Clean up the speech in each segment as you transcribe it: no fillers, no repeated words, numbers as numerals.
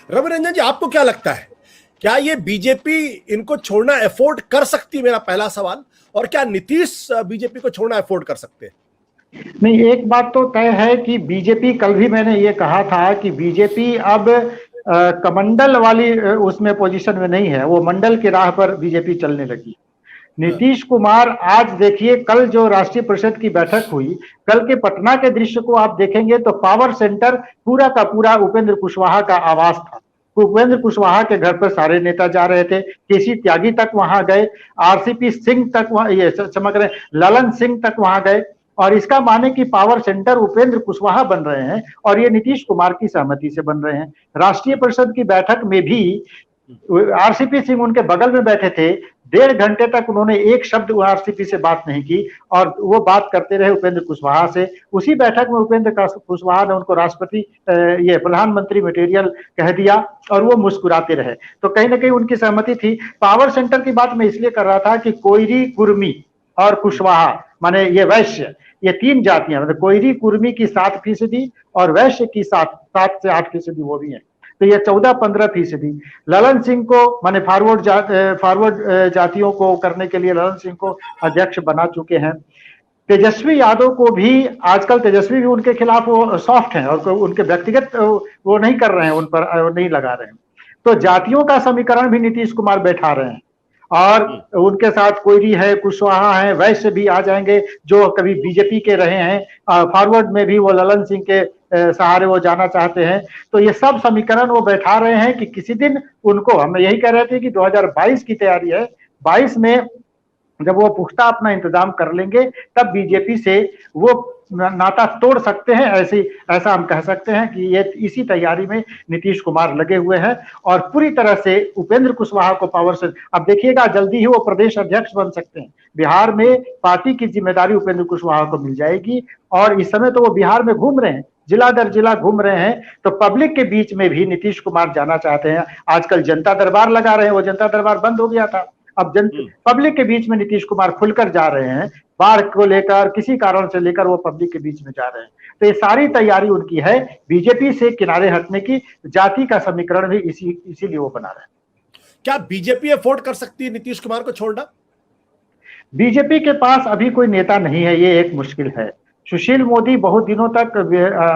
रवि रंजन जी, आपको क्या लगता है, क्या ये बीजेपी इनको छोड़ना अफोर्ड कर सकती है? मेरा पहला सवाल। और क्या नीतीश बीजेपी को छोड़ना अफोर्ड कर सकते हैं? नहीं, एक बात तो तय है कि बीजेपी, कल भी मैंने ये कहा था कि बीजेपी अब कमंडल वाली उसमें पोजीशन में नहीं है, वो मंडल की राह पर बीजेपी चलने लगी। नीतीश कुमार, आज देखिए कल जो राष्ट्रीय परिषद की बैठक हुई, कल के पटना के दृश्य को आप देखेंगे तो पावर सेंटर पूरा का पूरा उपेंद्र कुशवाहा का आवास था। उपेंद्र कुशवाहा के घर पर सारे नेता जा रहे थे, केसी त्यागी तक वहां गए, आरसीपी सिंह तक वहां, ये समझ रहे, ललन सिंह तक वहां गए। और इसका माने कि पावर सेंटर उपेंद्र कुशवाहा बन रहे हैं और ये नीतीश कुमार की सहमति से बन रहे हैं। राष्ट्रीय परिषद की बैठक में भी आरसीपी सिंह उनके बगल में बैठे थे, 1.5 घंटे तक उन्होंने एक शब्द आरसीपी से बात नहीं की और वो बात करते रहे उपेंद्र कुशवाहा से। उसी बैठक में उपेंद्र कुशवाहा ने उनको राष्ट्रपति, ये प्रधानमंत्री मटेरियल कह दिया और वो मुस्कुराते रहे। तो कहीं ना कहीं उनकी सहमति थी। पावर सेंटर की बात मैं इसलिए कर रहा था कि कोयरी, कुर्मी और कुशवाहा, माने ये वैश्य, ये 3 जातियां, मतलब कोयरी कुर्मी की 7% और वैश्य की 7 से 8% वो भी है, तो ये 14-15%। ललन सिंह को, माने फॉरवर्ड जातियों को करने के लिए ललन सिंह को अध्यक्ष बना चुके हैं। तेजस्वी यादव को भी, आजकल तेजस्वी भी उनके खिलाफ वो सॉफ्ट हैं और उनके व्यक्तिगत वो नहीं कर रहे हैं, उन पर नहीं लगा रहे हैं। तो जातियों का समीकरण भी नीतीश कुमार बैठा रहे हैं और उनके साथ कोयरी है, कुशवाहा है, वैश्य भी आ जाएंगे जो कभी बीजेपी के रहे हैं। फॉरवर्ड में भी वो ललन सिंह के सहारे वो जाना चाहते हैं। तो ये सब समीकरण वो बैठा रहे हैं कि किसी दिन उनको, हम यही कह रहे थे कि 2022 की तैयारी है, 22 में जब वो पुख्ता अपना इंतजाम कर लेंगे तब बीजेपी से वो नाता तोड़ सकते हैं। ऐसा हम कह सकते हैं कि ये इसी तैयारी में नीतीश कुमार लगे हुए हैं और पूरी तरह से उपेंद्र कुशवाहा को पावर से, अब देखिएगा जल्दी ही वो प्रदेश अध्यक्ष बन सकते हैं। बिहार में पार्टी की जिम्मेदारी उपेंद्र कुशवाहा को मिल जाएगी और इस समय तो वो बिहार में घूम रहे हैं, जिला दर जिला घूम रहे हैं। तो पब्लिक के बीच में भी नीतीश कुमार जाना चाहते हैं। आजकल जनता दरबार लगा रहे हैं, वो जनता दरबार बंद हो गया था, अब पब्लिक के बीच में नीतीश कुमार खुलकर जा रहे हैं। बाढ़ को लेकर, किसी कारण से लेकर वो पब्लिक के बीच में जा रहे हैं। तो ये सारी तैयारी उनकी है बीजेपी से किनारे हटने की। जाति का समीकरण भी इसीलिए वो बना रहे हैं। क्या बीजेपी अफोर्ड कर सकती है नीतीश कुमार को छोड़ना? बीजेपी के पास अभी कोई नेता नहीं है, ये एक मुश्किल है। सुशील मोदी बहुत दिनों तक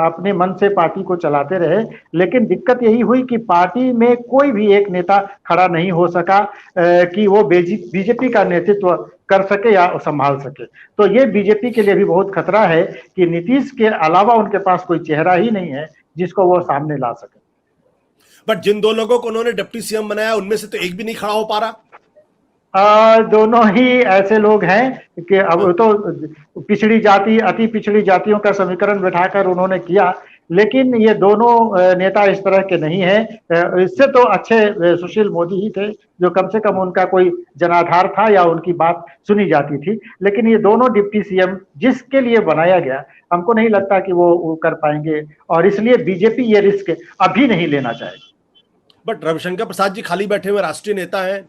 अपने मन से पार्टी को चलाते रहे, लेकिन दिक्कत यही हुई कि पार्टी में कोई भी एक नेता खड़ा नहीं हो सका कि वो बीजेपी का नेतृत्व कर सके या संभाल सके। तो ये बीजेपी के लिए भी बहुत खतरा है कि नीतीश के अलावा उनके पास कोई चेहरा ही नहीं है जिसको वो सामने ला सके। बट जिन 2 लोगों को उन्होंने डिप्टी सीएम बनाया उनमें से तो एक भी नहीं खड़ा हो पा रहा। दोनों ही ऐसे लोग हैं कि अब तो पिछड़ी जाति, अति पिछड़ी जातियों का समीकरण बैठाकर उन्होंने किया, लेकिन ये दोनों नेता इस तरह के नहीं हैं। इससे तो अच्छे सुशील मोदी ही थे, जो कम से कम उनका कोई जनाधार था या उनकी बात सुनी जाती थी। लेकिन ये दोनों डिप्टी सीएम जिसके लिए बनाया गया, हमको नहीं लगता कि वो कर पाएंगे और इसलिए बीजेपी ये रिस्क अभी नहीं लेना चाहेगी। बट रविशंकर प्रसाद जी खाली बैठे हुए राष्ट्रीय नेता हैं।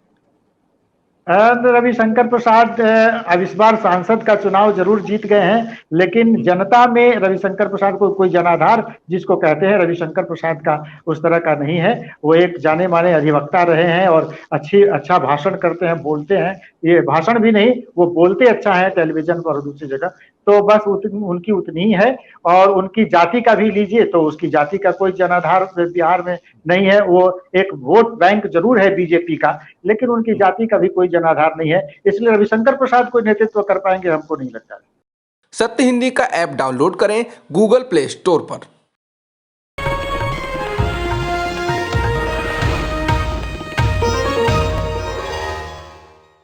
रविशंकर प्रसाद अब इस बार सांसद का चुनाव जरूर जीत गए हैं, लेकिन जनता में रविशंकर प्रसाद को कोई जनाधार जिसको कहते हैं रविशंकर प्रसाद का उस तरह का नहीं है। वो एक जाने माने अधिवक्ता रहे हैं और अच्छा भाषण करते हैं, बोलते हैं। ये भाषण भी नहीं, वो बोलते अच्छा है टेलीविजन पर और दूसरी जगह। तो बस उनकी उतनी ही है। और उनकी जाति का भी लीजिए तो उसकी जाति का कोई जनाधार बिहार में नहीं है। वो एक वोट बैंक जरूर है बीजेपी का, लेकिन उनकी जाति का भी कोई जनाधार नहीं है। इसलिए रविशंकर प्रसाद कोई नेतृत्व कर पाएंगे हमको नहीं लगता। सत्य हिंदी का ऐप डाउनलोड करें गूगल प्ले स्टोर पर।